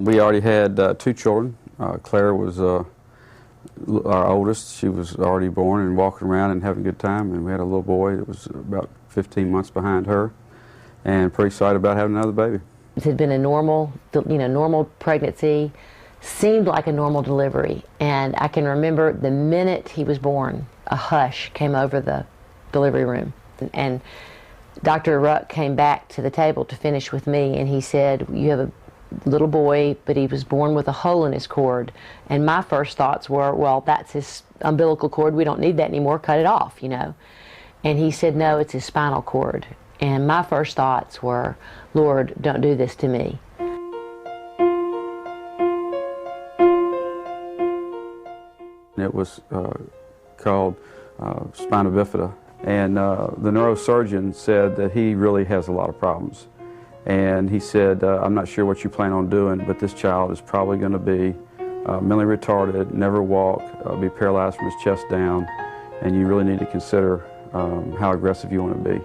We already had 2 children. Clare was our oldest. She was already born and walking around and having a good time, and we had a little boy that was about 15 months behind her, and pretty excited about having another baby. It had been a normal, normal pregnancy, seemed like a normal delivery, and I can remember the minute he was born, a hush came over the delivery room, and Dr. Ruck came back to the table to finish with me, and he said, "You have a little boy, but he was born with a hole in his cord." And my first thoughts were, well, that's his umbilical cord, we don't need that anymore, cut it off, And he said, no, it's his spinal cord. And my first thoughts were, Lord, don't do this to me. It was called Spina Bifida, and the neurosurgeon said that he really has a lot of problems. And he said, I'm not sure what you plan on doing, but this child is probably going to be mentally retarded, never walk, be paralyzed from his chest down, and you really need to consider how aggressive you want to be.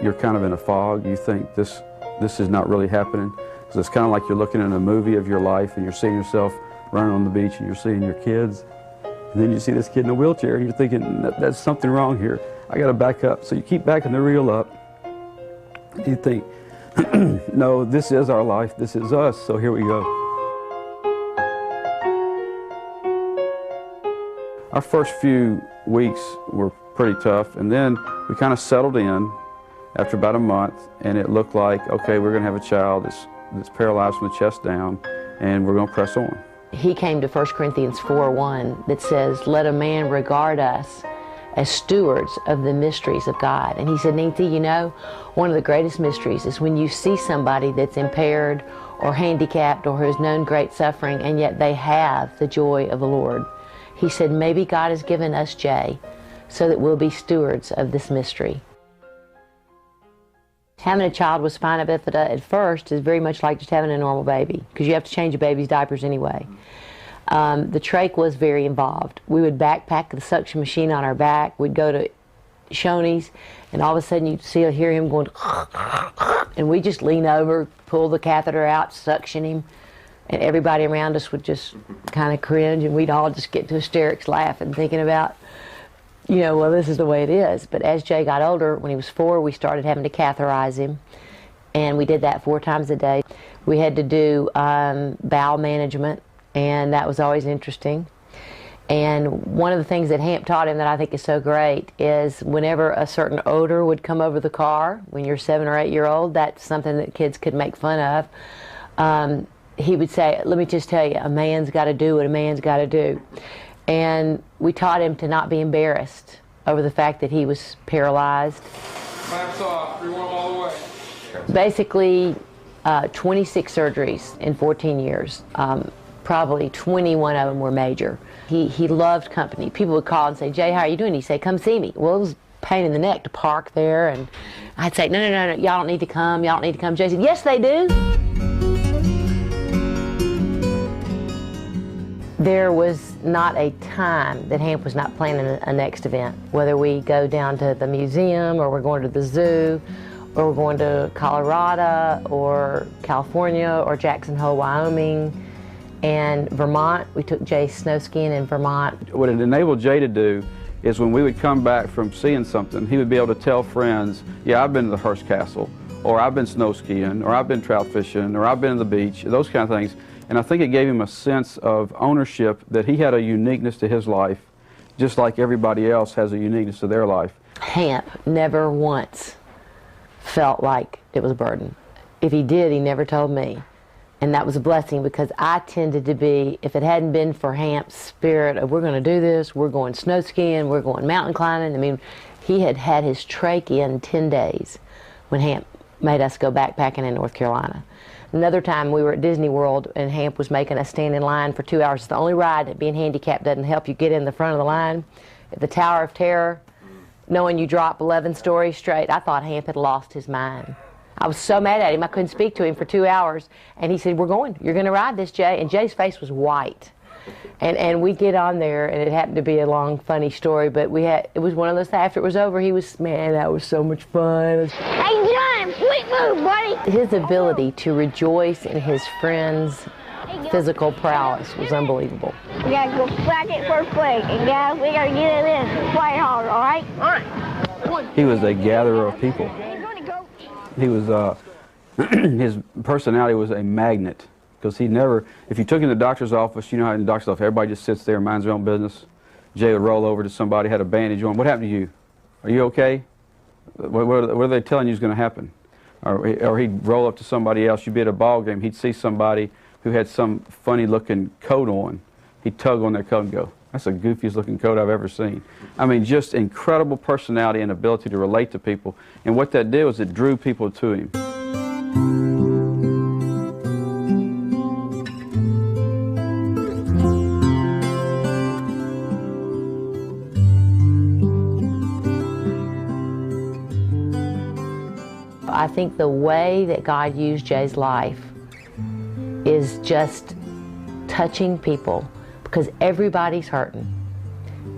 You're kind of in a fog. You think this is not really happening. So it's kind of like you're looking at a movie of your life, and you're seeing yourself running on the beach, and you're seeing your kids, and then you see this kid in a wheelchair, and you're thinking, there's something wrong here. I got to back up. So you keep backing the reel up. You think, no, this is our life, this is us, so here we go. Our first few weeks were pretty tough, and then we kind of settled in after about a month, and it looked like, okay, we're going to have a child that's paralyzed from the chest down, and we're going to press on. He came to 1 Corinthians 4:1 that says, let a man regard us as stewards of the mysteries of God. And he said, Nancy, one of the greatest mysteries is when you see somebody that's impaired or handicapped or who's known great suffering, and yet they have the joy of the Lord. He said, maybe God has given us Jay so that we'll be stewards of this mystery. Having a child with spina bifida at first is very much like just having a normal baby, because you have to change a baby's diapers anyway. The trach was very involved. We would backpack the suction machine on our back. We'd go to Shoney's, and all of a sudden you'd hear him going, and we just lean over, pull the catheter out, suction him, and everybody around us would just kind of cringe, and we'd all just get to hysterics laughing, thinking about, well, this is the way it is. But as Jay got older, when he was 4, we started having to catheterize him, and we did that 4 times a day. We had to do bowel management, and that was always interesting. And one of the things that Hamp taught him that I think is so great is whenever a certain odor would come over the car, when you're 7 or 8 year old, that's something that kids could make fun of. He would say, let me just tell you, a man's got to do what a man's got to do. And we taught him to not be embarrassed over the fact that he was paralyzed. Clamps off, rewarm all the way. Basically, 26 surgeries in 14 years. Probably 21 of them were major. He loved company. People would call and say, Jay, how are you doing? He'd say, come see me. Well, it was a pain in the neck to park there, and I'd say, no, y'all don't need to come, y'all don't need to come. Jay said, yes, they do. There was not a time that Hamp was not planning a next event, whether we go down to the museum, or we're going to the zoo, or we're going to Colorado, or California, or Jackson Hole, Wyoming, and Vermont. We took Jay snow skiing in Vermont. What it enabled Jay to do is when we would come back from seeing something, he would be able to tell friends, yeah, I've been to the Hearst Castle, or I've been snow skiing, or I've been trout fishing, or I've been to the beach, those kind of things. And I think it gave him a sense of ownership, that he had a uniqueness to his life, just like everybody else has a uniqueness to their life. Hamp never once felt like it was a burden. If he did, he never told me. And that was a blessing, because I tended to be, if it hadn't been for Hamp's spirit of we're going to do this, we're going snow skiing, we're going mountain climbing. I mean, he had had his trach in 10 days when Hamp made us go backpacking in North Carolina. Another time we were at Disney World, and Hamp was making us stand in line for 2 hours. It's the only ride that being handicapped doesn't help you get in the front of the line. At the Tower of Terror, knowing you drop 11 stories straight, I thought Hamp had lost his mind. I was so mad at him, I couldn't speak to him for 2 hours. And he said, we're going, you're going to ride this, Jay. And Jay's face was white. And we get on there, and it happened to be a long, funny story, but it was one of those, after it was over, he was, man, that was so much fun. Hey, John, quick move, buddy. His ability to rejoice in his friends' physical prowess was unbelievable. We gotta go back it first play, and guys, we gotta get it in. Play hard, all right? All right. He was a gatherer of people. He was, his personality was a magnet, because he never, if you took him to the doctor's office, you know how in the doctor's office everybody just sits there and minds their own business. Jay would roll over to somebody, had a bandage on. What happened to you? Are you okay? What are they telling you is going to happen? Or he'd roll up to somebody else. You'd be at a ball game. He'd see somebody who had some funny-looking coat on. He'd tug on their coat and go, "That's the goofiest-looking coat I've ever seen." I mean, just incredible personality and ability to relate to people. And what that did was it drew people to him. I think the way that God used Jay's life is just touching people, because everybody's hurting.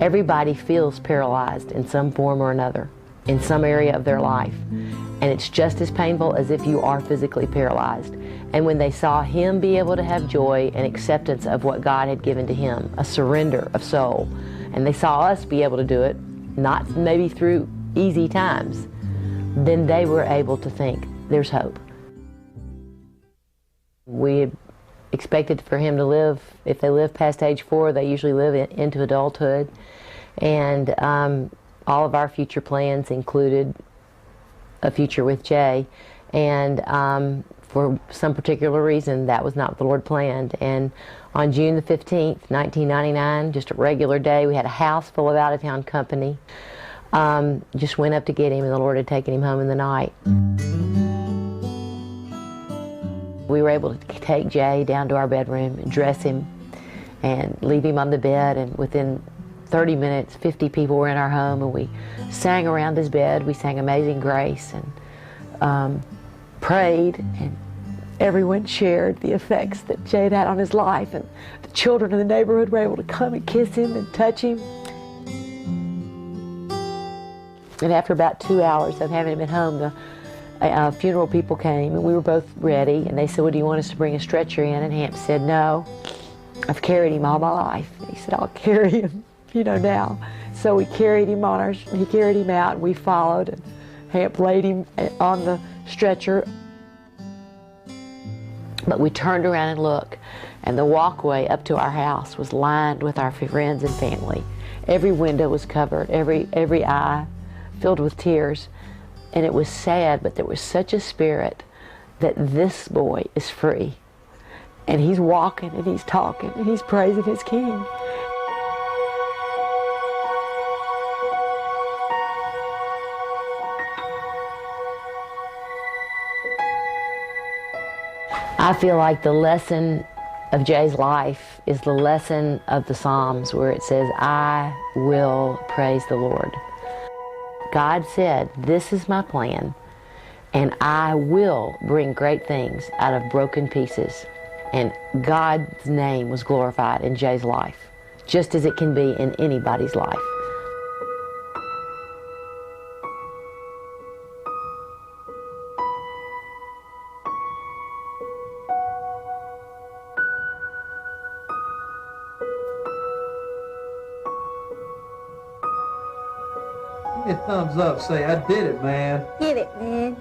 Everybody feels paralyzed in some form or another, in some area of their life. And it's just as painful as if you are physically paralyzed. And when they saw him be able to have joy and acceptance of what God had given to him, a surrender of soul, and they saw us be able to do it, not maybe through easy times, then they were able to think, there's hope. We had expected for him to live, if they live past age 4, they usually live into adulthood. And all of our future plans included a future with Jay. And for some particular reason, that was not what the Lord planned. And on June the 15th, 1999, just a regular day, we had a house full of out-of-town company. Just went up to get him, and the Lord had taken him home in the night. We were able to take Jay down to our bedroom and dress him and leave him on the bed, and within 30 minutes, 50 people were in our home, and we sang around his bed. We sang Amazing Grace and prayed, and everyone shared the effects that Jay had had on his life, and the children in the neighborhood were able to come and kiss him and touch him. And after about 2 hours of having him at home, the funeral people came, and we were both ready, and they said, "Well, do you want us to bring a stretcher in?" And Hamp said, "No, I've carried him all my life." And he said, "I'll carry him, now." So we carried him he carried him out, and we followed, and Hamp laid him on the stretcher. But we turned around and looked, and the walkway up to our house was lined with our friends and family. Every window was covered, every eye filled with tears. And it was sad, but there was such a spirit that this boy is free. And he's walking, and he's talking, and he's praising his King. I feel like the lesson of Jay's life is the lesson of the Psalms, where it says, "I will praise the Lord." God said, "This is my plan, and I will bring great things out of broken pieces." And God's name was glorified in Jay's life, just as it can be in anybody's life. Give me a thumbs up. Say, "I did it, man." Get it, man.